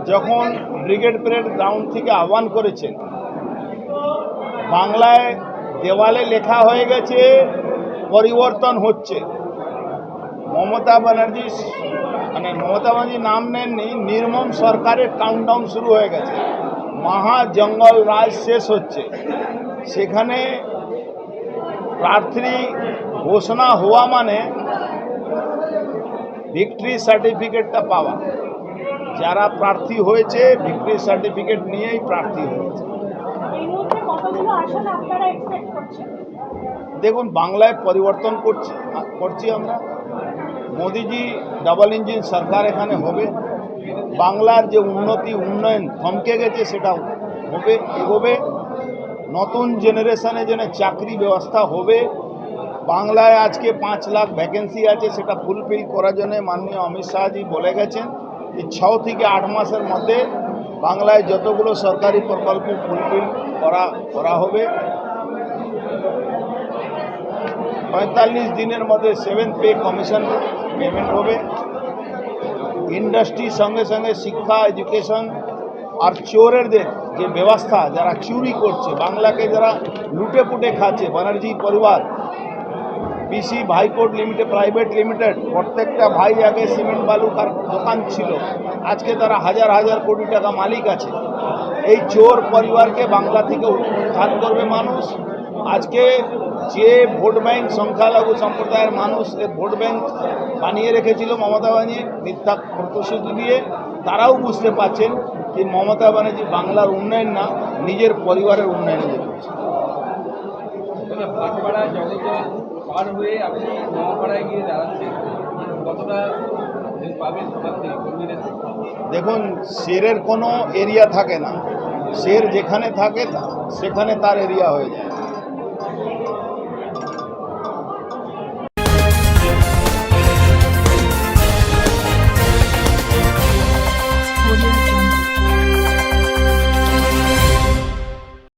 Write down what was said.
যখন brigade parade ground থেকে আহ্বান করেছেন, বাংলায় দেওয়ালে লেখা হয়ে গেছে পরিবর্তন হচ্ছে। মমতা ব্যানার্জি নাম নেননি, নির্মম সরকারের কাউন্টডাউন শুরু হয়ে গেছে, মহা জঙ্গল রাজ শেষ হচ্ছে। সেখানে প্রার্থী ঘোষণা হওয়া মানে ভিক্টরি সার্টিফিকেটটা পাওয়া। যারা প্রার্থী হয়েছে ভিক্টরি সার্টিফিকেট নিয়েই প্রার্থী হয়েছে। দেখুন, বাংলায় পরিবর্তন করছি আমরা। মোদিজি ডাবল ইঞ্জিন সরকার এখানে হবে। বাংলার যে উন্নয়ন থমকে গেছে সেটা হবে, এগোবে। নতুন জেনারেশনে যেন চাকরি ব্যবস্থা হবে। বাংলায় আজকে 5 লাখ ভ্যাকেন্সি আছে, সেটা ফুলফিল করার জন্য মাননীয় অমিত শাহজি বলে গেছেন যে 6 থেকে 8 মাসের মধ্যে বাংলায় যতগুলো সরকারি প্রকল্প ফুলফিল করা হবে। 45 দিনের মধ্যে 7th পে কমিশন পেমেন্ট হবে। ইন্ডাস্ট্রির সঙ্গে সঙ্গে শিক্ষা, এডুকেশন আর চোরেরদের যে ব্যবস্থা, যারা চুরি করছে, বাংলাকে যারা লুটে পুটে খাচ্ছে, ব্যানার্জি পরিবার, পিসি ভাইকোট লিমিটেড প্রাইভেট লিমিটেড, প্রত্যেকটা ভাই আগে সিমেন্ট বালু দোকান ছিল, আজকে তারা হাজার হাজার কোটি টাকা মালিক আছে। এই চোর পরিবারকে বাংলা থেকে উৎখাত করবে মানুষ। আজকে যে ভোট ব্যাংক, সংখ্যালঘু সম্প্রদায়ের মানুষকে ভোট ব্যাংক বানিয়ে রেখেছিল মমতা ব্যানার্জি মিথ্যা প্রতিশ্রুতি দিয়ে, তারাও বুঝতে পারছেন যে মমতা ব্যানার্জি বাংলার উন্নয়ন না, নিজের পরিবারের উন্নয়নে করছে। দেখুন, শেরের কোনো এরিয়া থাকে না, শের যেখানে থাকে সেখানে তার এরিয়া হয়ে যায়।